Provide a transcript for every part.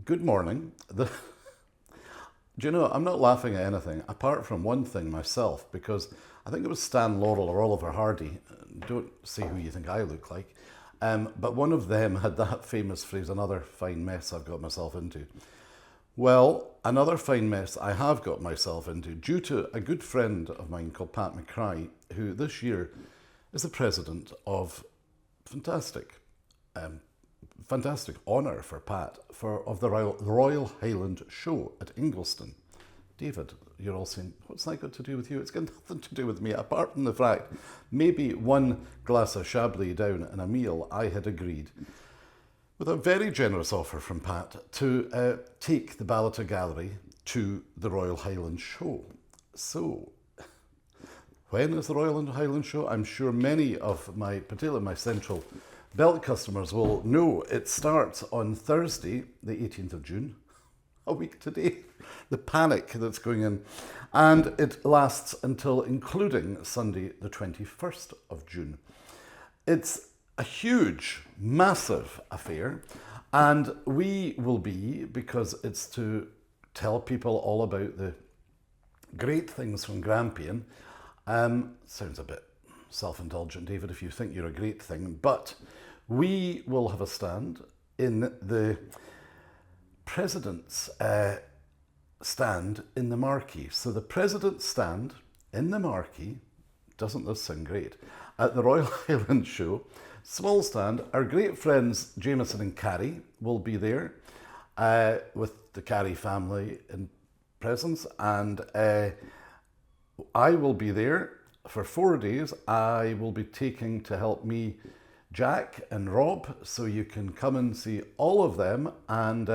Good morning. Do you know, I'm not laughing at anything apart from one thing myself, because I think it was Stan Laurel or Oliver Hardy. Don't say who you think I look like. But one of them had that famous phrase, another fine mess I've got myself into. Well, another fine mess I have got myself into due to a good friend of mine called Pat McCry, who this year is the president of fantastic honour for Pat of the Royal Highland Show at Ingliston. David, you're all saying, what's that got to do with you? It's got nothing to do with me, apart from the fact maybe one glass of Chablis down and a meal, I had agreed with a very generous offer from Pat to take the Ballater Gallery to the Royal Highland Show. So, when is the Royal Highland Show? I'm sure many of particularly my central belt customers will know it starts on Thursday, the 18th of June, a week today. The panic that's going in. And it lasts until including Sunday, the 21st of June. It's a huge, massive affair. And we will be, because it's to tell people all about the great things from Grampian. Sounds a bit self-indulgent, David, if you think you're a great thing, but we will have a stand in the President's stand in the Marquee. So the President's stand in the Marquee, doesn't this sound great, at the Royal Highland Show, small stand. Our great friends Jameson and Carrie will be there with the Carrie family in presence, and I will be there for 4 days. I will be taking to help me Jack and Rob, so you can come and see all of them, and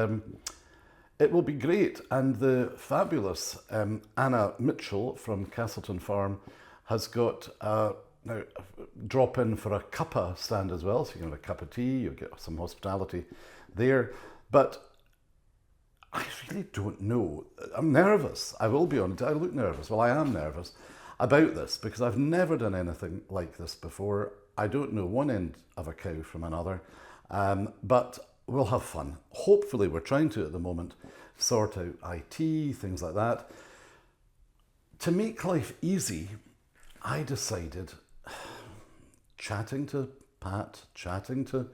it will be great. And the fabulous Anna Mitchell from Castleton Farm has got now drop in for a cuppa stand as well, so you can have a cup of tea, you'll get some hospitality there. But I really don't know. I'm nervous. I will be honest. I look nervous. Well, I am nervous about this because I've never done anything like this before. I don't know one end of a cow from another, but we'll have fun. Hopefully, we're trying to, at the moment, sort out IT, things like that. To make life easy, I decided, chatting to Pat, chatting to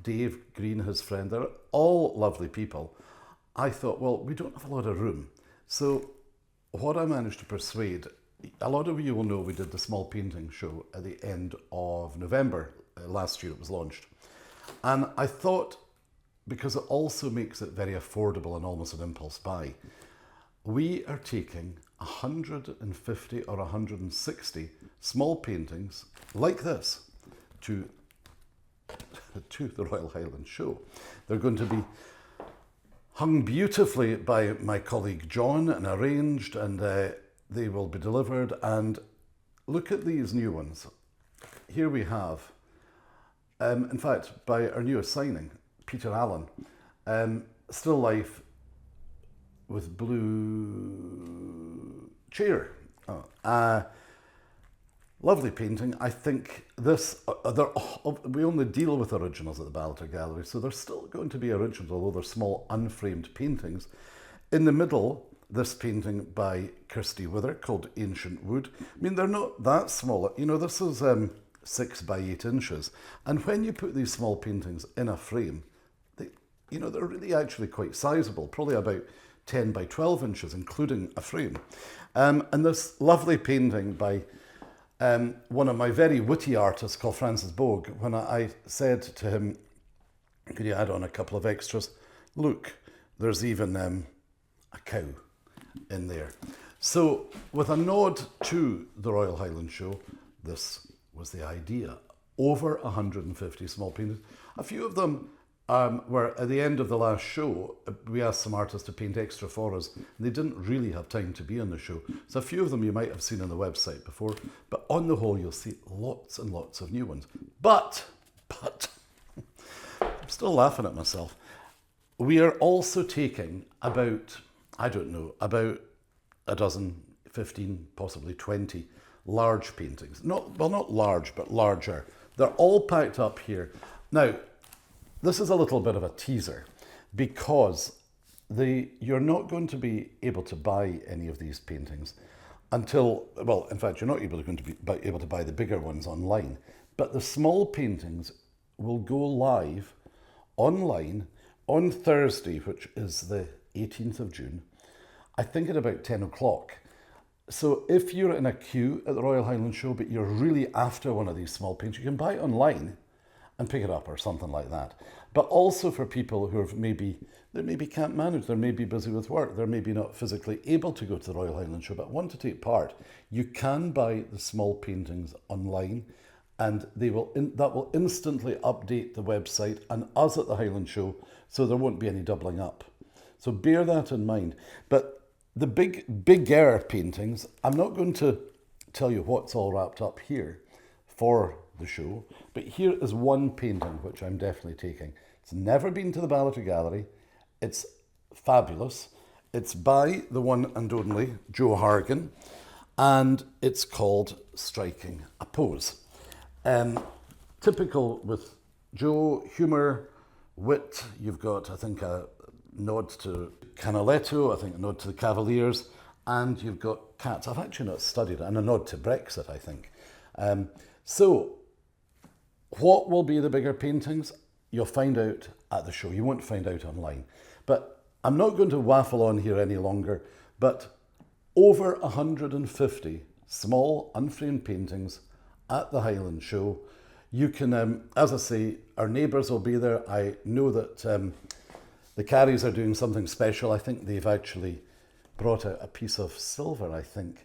Dave Green, his friend, they're all lovely people. I thought, well, we don't have a lot of room. So what I managed to persuade, a lot of you will know we did the small painting show at the end of November. Last year it was launched. And I thought, because it also makes it very affordable and almost an impulse buy, we are taking 150 or 160 small paintings like this to the Royal Highland Show. They're going to be hung beautifully by my colleague John and arranged, and they will be delivered. And look at these new ones. Here we have, in fact, by our newest signing, Peter Allen, still life with blue chair. Lovely painting. I think this, we only deal with originals at the Ballater Gallery, so there's still going to be originals, although they're small unframed paintings. In the middle, this painting by Kirsty called Ancient Wood. I mean, they're not that small. You know, this is 6 by 8 inches. And when you put these small paintings in a frame, they're really actually quite sizable, probably about 10 by 12 inches, including a frame. And this lovely painting by one of my very witty artists called Francis Bogue, when I said to him, could you add on a couple of extras? Look, there's even a cow in there. So with a nod to the Royal Highland Show, this was the idea. Over 150 small paintings. A few of them were at the end of the last show. We asked some artists to paint extra for us, and they didn't really have time to be on the show. So a few of them you might have seen on the website before, but on the whole you'll see lots and lots of new ones. But I'm still laughing at myself. We are also taking about a dozen, 15, possibly 20 large paintings. Not large, but larger. They're all packed up here. Now, this is a little bit of a teaser because you're not going to be able to buy any of these paintings until, well, in fact, you're not going to be able to buy the bigger ones online, but the small paintings will go live online on Thursday, which is the 18th of June, I think at about 10 o'clock. So if you're in a queue at the Royal Highland Show, but you're really after one of these small paintings, you can buy it online and pick it up or something like that. But also for people who have maybe can't manage, they're maybe busy with work, they're maybe not physically able to go to the Royal Highland Show, but want to take part, you can buy the small paintings online, and that will instantly update the website and us at the Highland Show, so there won't be any doubling up. So bear that in mind. But the bigger paintings, I'm not going to tell you what's all wrapped up here for the show, but here is one painting which I'm definitely taking. It's never been to the Ballater Gallery. It's fabulous. It's by the one and only Joe Hargan, and it's called Striking a Pose. Typical with Joe, humour, wit. You've got, I think, a nod to Canaletto, I think a nod to the Cavaliers, and you've got cats. I've actually not studied it, and a nod to Brexit, I think. So what will be the bigger paintings? You'll find out at the show. You won't find out online. But I'm not going to waffle on here any longer, but over 150 small unframed paintings at the Highland Show. You can, as I say, our neighbours will be there. I know that the Carries are doing something special. I think they've actually brought out a piece of silver, I think,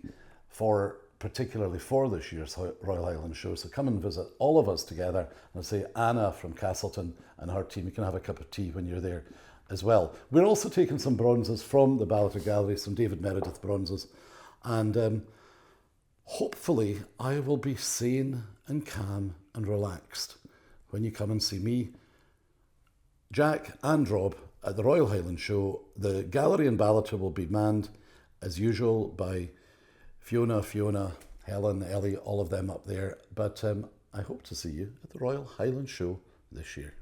particularly for this year's Royal Highland Show. So come and visit all of us together. And say Anna from Castleton and her team, you can have a cup of tea when you're there as well. We're also taking some bronzes from the Ballater Gallery, some David Meredith bronzes. And hopefully I will be sane and calm and relaxed when you come and see me, Jack and Rob at the Royal Highland Show. The gallery in Ballater will be manned as usual by Fiona, Helen, Ellie, all of them up there. But I hope to see you at the Royal Highland Show this year.